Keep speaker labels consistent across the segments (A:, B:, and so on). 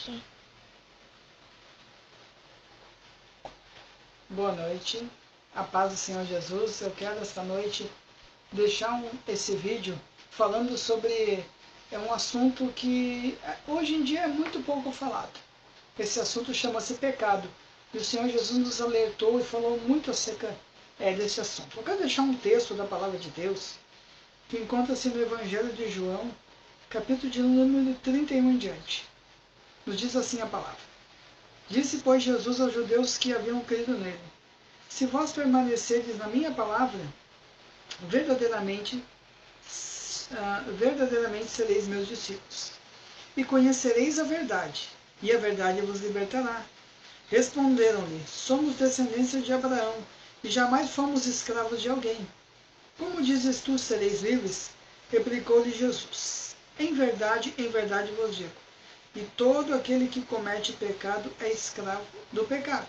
A: noite.
B: Boa noite, a paz do Senhor Jesus. Eu quero esta noite deixar esse vídeo falando sobre um assunto que hoje em dia é muito pouco falado. Esse assunto chama-se pecado. E o Senhor Jesus nos alertou e falou muito acerca desse assunto. Eu quero deixar um texto da palavra de Deus que encontra-se no Evangelho de João, capítulo de número 31 em diante. Nos diz assim a palavra. Disse, pois, Jesus aos judeus que haviam crido nele: se vós permanecerdes na minha palavra, verdadeiramente sereis meus discípulos, e conhecereis a verdade, e a verdade vos libertará. Responderam-lhe: somos descendência de Abraão, e jamais fomos escravos de alguém. Como dizes tu, sereis livres? Replicou-lhe Jesus: em verdade vos digo, e todo aquele que comete pecado é escravo do pecado.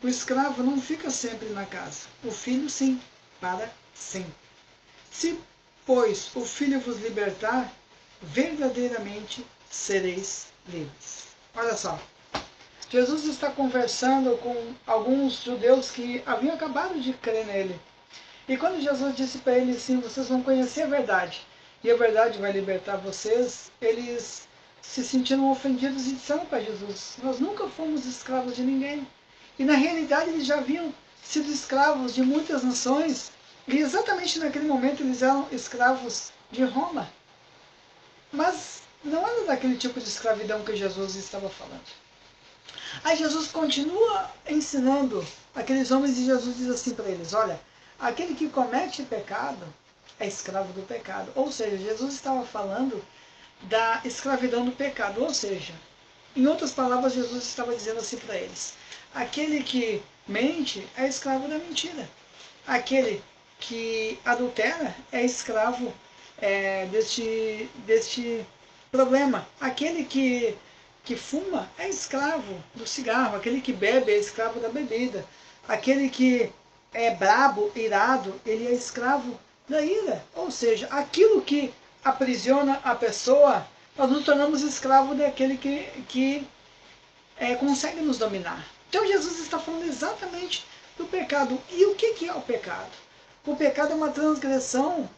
B: O escravo não fica sempre na casa, o filho sim, para sempre. Se, pois, o filho vos libertar, verdadeiramente sereis livres. Olha só, Jesus está conversando com alguns judeus que haviam acabado de crer nele. E quando Jesus disse para eles, sim, vocês vão conhecer a verdade, e a verdade vai libertar vocês, eles se sentiram ofendidos e disseram para Jesus: nós nunca fomos escravos de ninguém. E na realidade eles já haviam sido escravos de muitas nações, e exatamente naquele momento eles eram escravos de Roma. Mas não era daquele tipo de escravidão que Jesus estava falando. Aí Jesus continua ensinando aqueles homens e Jesus diz assim para eles: olha, aquele que comete pecado é escravo do pecado. Ou seja, Jesus estava falando da escravidão do pecado. Ou seja, em outras palavras, Jesus estava dizendo assim para eles: aquele que mente é escravo da mentira. Aquele que adultera é escravo deste problema. Aquele que fuma é escravo do cigarro. Aquele que bebe é escravo da bebida. Aquele que é brabo, irado, ele é escravo da ira. Ou seja, aquilo que aprisiona a pessoa, nós nos tornamos escravos daquele que consegue nos dominar. Então Jesus está falando exatamente do pecado. E o que é o pecado? O pecado é uma transgressão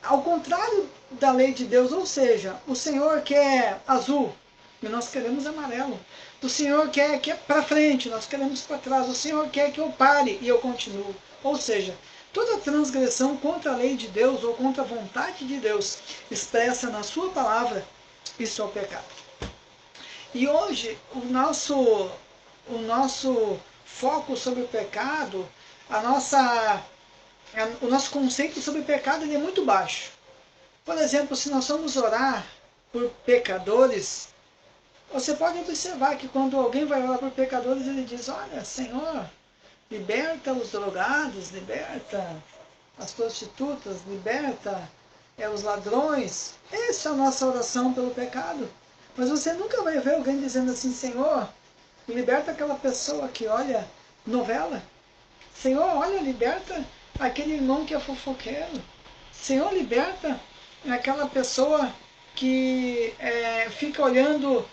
B: ao contrário da lei de Deus, ou seja, o Senhor quer azul e nós queremos amarelo. O Senhor quer que para frente, nós queremos para trás. O Senhor quer que eu pare e eu continuo. Ou seja, toda transgressão contra a lei de Deus ou contra a vontade de Deus expressa na sua palavra, isso é o pecado. E hoje o nosso foco sobre o pecado, o nosso conceito sobre o pecado, ele é muito baixo. Por exemplo, se nós formos orar por pecadores, você pode observar que quando alguém vai orar por pecadores, ele diz: olha, Senhor, liberta os drogados, liberta as prostitutas, liberta os ladrões. Essa é a nossa oração pelo pecado. Mas você nunca vai ver alguém dizendo assim: Senhor, liberta aquela pessoa que olha novela. Senhor, olha, liberta aquele irmão que é fofoqueiro. Senhor, liberta aquela pessoa que fica olhando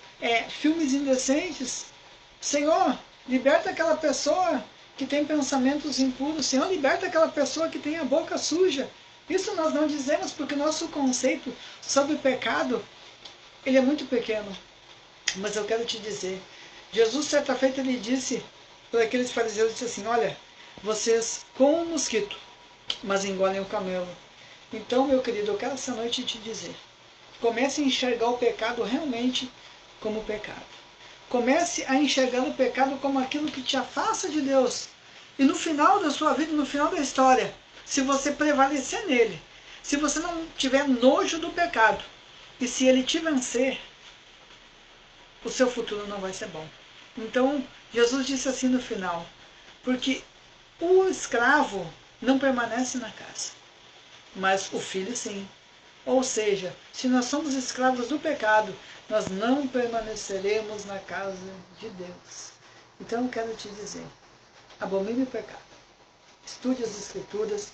B: filmes indecentes. Senhor, liberta aquela pessoa que tem pensamentos impuros. Senhor, liberta aquela pessoa que tem a boca suja. Isso nós não dizemos porque o nosso conceito sobre o pecado, ele é muito pequeno. Mas eu quero te dizer, Jesus certa feita ele disse para aqueles fariseus, disse assim: olha, vocês comem o mosquito, mas engolem o camelo. Então, meu querido, eu quero essa noite te dizer, comece a enxergar o pecado realmente como pecado. Comece a enxergar o pecado como aquilo que te afasta de Deus. E no final da sua vida, no final da história, se você prevalecer nele, se você não tiver nojo do pecado, e se ele te vencer, o seu futuro não vai ser bom. Então, Jesus disse assim no final: porque o escravo não permanece na casa, mas o filho sim. Ou seja, se nós somos escravos do pecado, nós não permaneceremos na casa de Deus. Então eu quero te dizer, abomine o pecado, estude as Escrituras,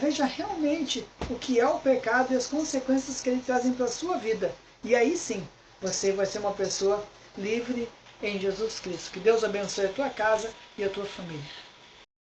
B: veja realmente o que é o pecado e as consequências que ele trazem para a sua vida. E aí sim, você vai ser uma pessoa livre em Jesus Cristo. Que Deus abençoe a tua casa e a tua família.